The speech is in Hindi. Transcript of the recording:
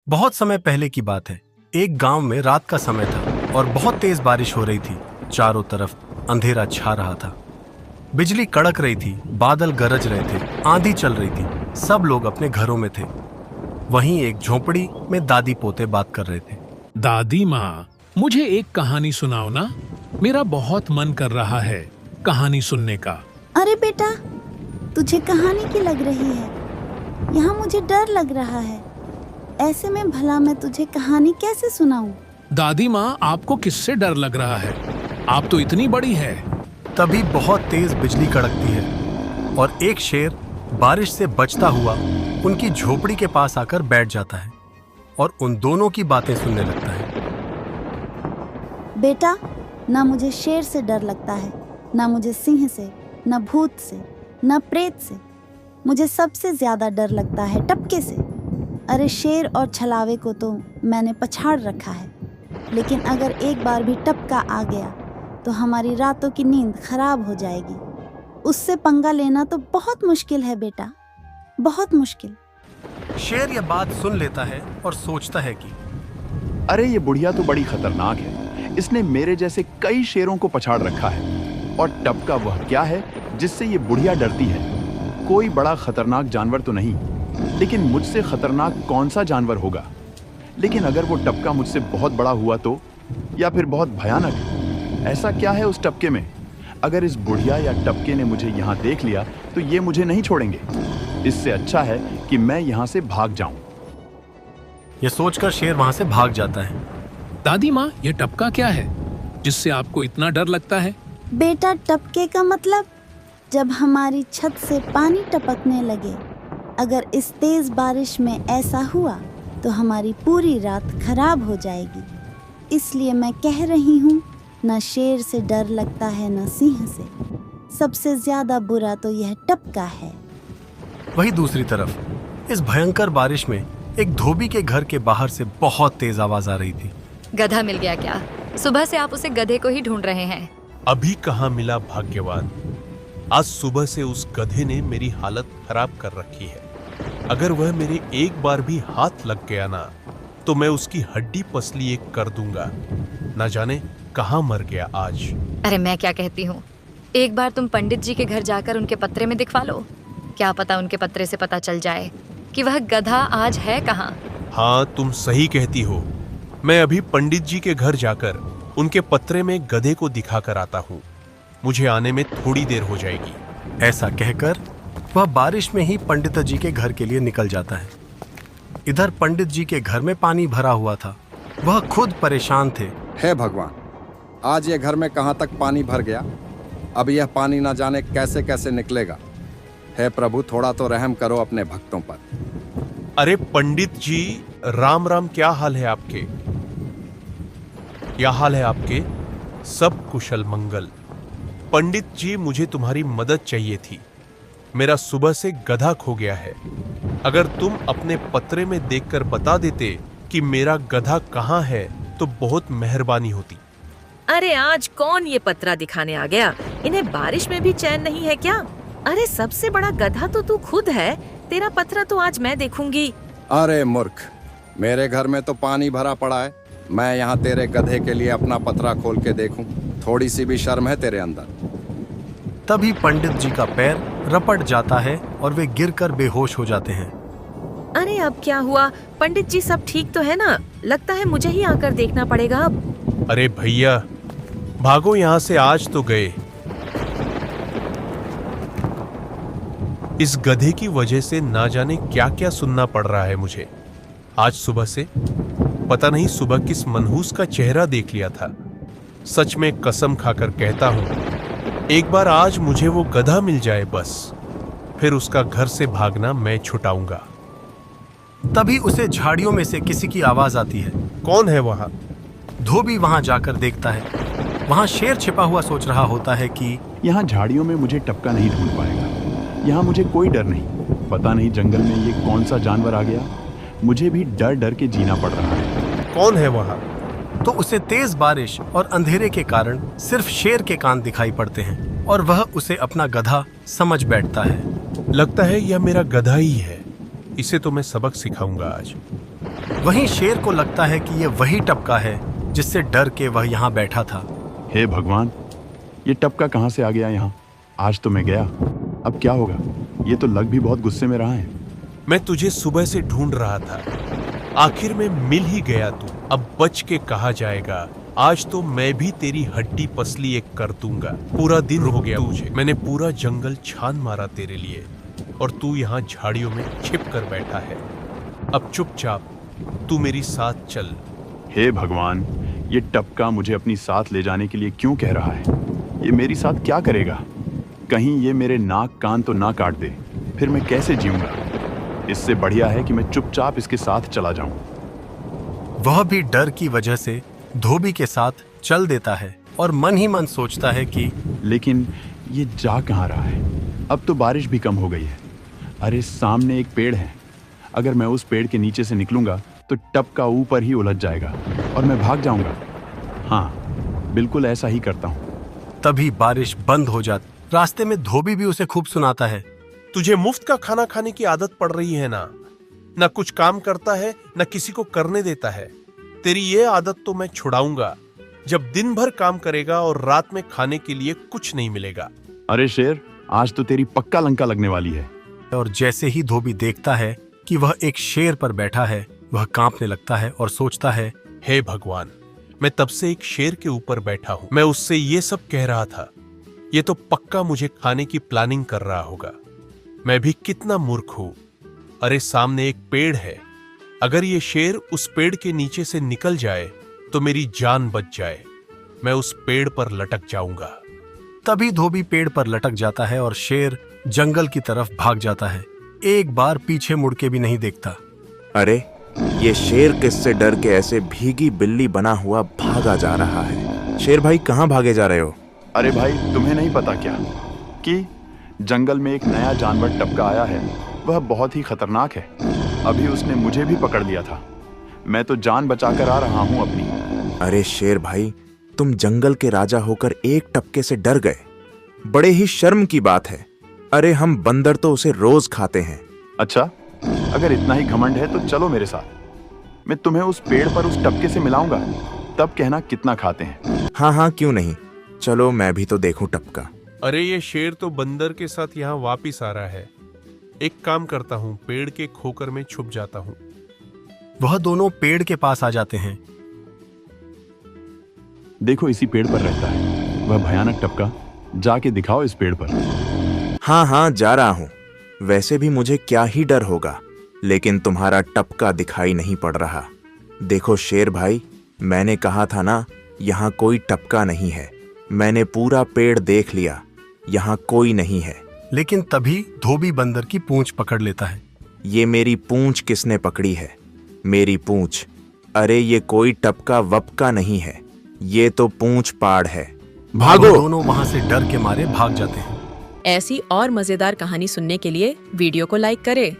बहुत समय पहले की बात है। एक गांव में रात का समय था और बहुत तेज बारिश हो रही थी। चारों तरफ अंधेरा छा रहा था। बिजली कड़क रही थी, बादल गरज रहे थे, आंधी चल रही थी। सब लोग अपने घरों में थे। वहीं एक झोपड़ी में दादी पोते बात कर रहे थे। दादी माँ, मुझे एक कहानी सुनाओ ना। मेरा बहुत मन कर रहा है कहानी सुनने का। अरे बेटा, तुझे कहानी की लग रही है। यहाँ मुझे डर लग रहा है। ऐसे में भला मैं तुझे कहानी कैसे सुनाऊं? दादी माँ, आपको किससे डर लग रहा है? आप तो इतनी बड़ी है। तभी बहुत तेज बिजली कड़कती है और एक शेर बारिश से बचता हुआ उनकी झोपड़ी के पास आकर बैठ जाता है और उन दोनों की बातें सुनने लगता है। बेटा, ना मुझे शेर से डर लगता है, ना मुझे सिंह से, ना भूत से, ना प्रेत से। मुझे सबसे ज्यादा डर लगता है टपके से। अरे शेर और छलावे को तो मैंने पछाड़ रखा है, लेकिन अगर एक बार भी टपका आ गया तो हमारी रातों की नींद खराब हो जाएगी। उससे पंगा लेना तो बहुत मुश्किल है बेटा, बहुत मुश्किल। शेर यह बात सुन लेता है और सोचता है कि अरे ये बुढ़िया तो बड़ी खतरनाक है। इसने मेरे जैसे कई शेरों को पछाड़ रखा है। और टपका वह क्या है जिससे ये बुढ़िया डरती है? कोई बड़ा खतरनाक जानवर तो नहीं, लेकिन मुझसे खतरनाक कौन सा जानवर होगा? लेकिन अगर वो टपका मुझसे बहुत बड़ा हुआ तो, या फिर बहुत भयानक? ऐसा क्या है उस टपके में? अगर इस बुढ़िया या टपके ने मुझे यहाँ देख लिया तो ये मुझे नहीं छोड़ेंगे। इससे अच्छा है कि मैं यहाँ से भाग जाऊं। यह सोचकर शेर वहां से भाग जाता है। दादी माँ, ये टपका क्या है जिससे आपको इतना डर लगता है? बेटा, टपके का मतलब जब हमारी छत से पानी टपकने लगे। अगर इस तेज बारिश में ऐसा हुआ तो हमारी पूरी रात खराब हो जाएगी। इसलिए मैं कह रही हूँ, न शेर से डर लगता है न सिंह से। सबसे ज्यादा बुरा तो यह टपका है। वहीं दूसरी तरफ इस भयंकर बारिश में एक धोबी के घर के बाहर से बहुत तेज आवाज आ रही थी। गधा मिल गया क्या? सुबह से आप उसे गधे को ही ढूंढ रहे हैं। अभी कहाँ मिला भाग्यवान। आज सुबह से उस गधे ने मेरी हालत खराब कर रखी है। अगर वह मेरे एक बार भी हाथ लग गया ना, तो मैं उसकी हड्डी पसली एक कर दूंगा। ना जाने कहाँ मर गया आज। अरे मैं क्या कहती हूँ, एक बार तुम पंडित जी के घर जाकर उनके पत्रे में दिखवा लो। क्या पता उनके पत्रे से पता चल जाए कि वह गधा आज है कहाँ। हाँ, तुम सही कहती हो। मैं अभी पंडित जी के घर जाकर उनके पत्रे में गधे को दिखा कर आता हूँ। मुझे आने में थोड़ी देर हो जाएगी। ऐसा कहकर वह बारिश में ही पंडित जी के घर के लिए निकल जाता है। इधर पंडित जी के घर में पानी भरा हुआ था। वह खुद परेशान थे। हे भगवान, आज ये घर में कहाँ तक पानी भर गया। अब यह पानी ना जाने कैसे कैसे निकलेगा। हे प्रभु, थोड़ा तो रहम करो अपने भक्तों पर। अरे पंडित जी, राम राम। क्या हाल है आपके? क्या हाल है आपके? सब कुशल मंगल। पंडित जी, मुझे तुम्हारी मदद चाहिए थी। मेरा सुबह से गधा खो गया है। अगर तुम अपने पत्रे में देखकर बता देते कि मेरा गधा कहाँ है तो बहुत मेहरबानी होती। अरे आज कौन ये पत्रा दिखाने आ गया? इन्हें बारिश में भी चैन नहीं है क्या? अरे सबसे बड़ा गधा तो तू खुद है। तेरा पत्रा तो आज मैं देखूंगी। अरे मूर्ख, मेरे घर में तो पानी भरा पड़ा है। मैं यहाँ तेरे गधे के लिए अपना पत्रा खोल के देखूं? थोड़ी सी भी शर्म है तेरे अंदर? तभी पंडित जी का पैर रपट जाता है और वे गिरकर बेहोश हो जाते हैं। अरे अब क्या हुआ? पंडित जी सब ठीक तो है ना? लगता है मुझे ही आकर देखना पड़ेगा अब। अरे भैया, भागो यहाँ से, आज तो गए। इस गधे की वजह से ना जाने क्या क्या सुनना पड़ रहा है मुझे। आज सुबह से पता नहीं सुबह किस मनहूस का चेहरा देख लिया था। सच में कसम खाकर कहता हूं, एक बार आज मुझे वो गधा मिल जाए बस, फिर उसका घर से भागना मैं छुटाऊंगा। तभी उसे झाड़ियों में से किसी की आवाज आती है। कौन है वहां? धोबी वहां जाकर देखता है। वहां शेर छिपा हुआ सोच रहा होता है कि यहाँ झाड़ियों में मुझे टपका नहीं ढूंढ पाएगा। यहाँ मुझे कोई डर नहीं। पता नहीं जंगल में ये कौन सा जानवर आ गया। मुझे भी डर डर के जीना पड़ रहा है। कौन है वहां? तो उसे तेज बारिश और अंधेरे के कारण सिर्फ शेर के कान दिखाई पड़ते हैं और वह उसे अपना गधा समझ बैठता है। लगता है यह मेरा गधा ही है। इसे तो मैं सबक सिखाऊंगा आज। वहीं शेर को लगता है कि ये वही टपका है जिससे डर के वह यहाँ बैठा था। हे भगवान, ये टपका कहाँ से आ गया यहाँ? आज तो मैं गया, अब क्या होगा? ये तो लग भी बहुत गुस्से में रहा है। मैं तुझे सुबह से ढूंढ रहा था, आखिर में मिल ही गया तू। अब बच के कहा जाएगा। आज तो मैं भी तेरी हड्डी पसली एक कर दूंगा। पूरा दिन हो गया मुझे, मैंने पूरा जंगल छान मारा तेरे लिए, और तू यहाँ झाड़ियों में छिप कर बैठा है। अब चुपचाप तू मेरी साथ चल। हे भगवान, ये टपका मुझे अपनी साथ ले जाने के लिए क्यों कह रहा है? ये मेरी साथ क्या करेगा? कहीं ये मेरे नाक कान तो ना काट दे, फिर मैं कैसे जीऊंगा? इससे बढ़िया है कि मैं चुपचाप इसके साथ चला जाऊं। वह भी डर की वजह से धोबी के साथ चल देता है और मन ही मन सोचता है कि लेकिन ये जा कहाँ रहा है? अब तो बारिश भी कम हो गई है। अरे सामने एक पेड़ है, अगर मैं उस पेड़ के नीचे से निकलूंगा तो टपका ऊपर ही उलझ जाएगा और मैं भाग जाऊंगा। हाँ, बिल्कुल ऐसा ही करता हूँ। तभी बारिश बंद हो जाती। रास्ते में धोबी भी उसे खूब सुनाता है। तुझे मुफ्त का खाना खाने की आदत पड़ रही है ना कुछ काम करता है, ना किसी को करने देता है। तेरी ये आदत तो मैं छुड़ाऊंगा जब दिन भर काम करेगा और रात में खाने के लिए कुछ नहीं मिलेगा। अरे शेर, आज तो तेरी पक्का लंका लगने वाली है। और जैसे ही धोबी देखता है कि वह एक शेर पर बैठा है, वह कांपने लगता है और सोचता है, हे भगवान, मैं तब से एक शेर के ऊपर बैठा हूं। मैं उससे ये सब कह रहा था, ये तो पक्का मुझे खाने की प्लानिंग कर रहा होगा। मैं भी कितना मूर्ख हूं। अरे सामने एक पेड़ है, अगर ये शेर उस पेड़ के नीचे से निकल जाए तो मेरी जान बच जाए। मैं उस पेड़ पर लटक जाऊंगा। तभी धोबी पेड़ पर लटक जाता है और शेर जंगल की तरफ भाग जाता है। एक बार पीछे मुड़ के भी नहीं देखता। अरे ये शेर किससे डर के ऐसे भीगी बिल्ली बना हुआ भागा जा रहा है? शेर भाई, कहाँ भागे जा रहे हो? अरे भाई, तुम्हें नहीं पता क्या कि जंगल में एक नया जानवर टपका आया है? वह बहुत ही खतरनाक है। अभी उसने मुझे भी पकड़ लिया था। मैं तो जान बचाकर आ रहा हूँ अपनी। अरे शेर भाई, तुम जंगल के राजा होकर एक टपके से डर गए, बड़े ही शर्म की बात है। अरे हम बंदर तो उसे रोज खाते हैं। अच्छा, अगर इतना ही घमंड है तो चलो मेरे साथ। मैं तुम्हें उस पेड़ पर उस टपके से मिलाऊंगा, तब कहना कितना खाते हैं। हाँ हाँ, क्यों नहीं, चलो मैं भी तो देखूं टपका। अरे ये शेर तो बंदर के साथ यहाँ वापिस आ रहा है। एक काम करता हूँ, पेड़ के खोकर में छुप जाता हूँ। वह दोनों पेड़ के पास आ जाते हैं। देखो, इसी पेड़ पर रहता है वह भयानक टपका। जाके दिखाओ इस पेड़ पर। हाँ हाँ, जा रहा हूँ। वैसे भी मुझे क्या ही डर होगा, लेकिन तुम्हारा टपका दिखाई नहीं पड़ रहा। देखो शेर भाई, मैंने कहा था ना, यहाँ कोई टपका नहीं है। मैंने पूरा पेड़ देख लिया, यहाँ कोई नहीं है। लेकिन तभी धोबी बंदर की पूंछ पकड़ लेता है। ये मेरी पूंछ किसने पकड़ी है? मेरी पूंछ? अरे ये कोई टपका वपका नहीं है, ये तो पूंछ पाड़ है। भागो! दोनों वहां से डर के मारे भाग जाते हैं। ऐसी और मजेदार कहानी सुनने के लिए वीडियो को लाइक करें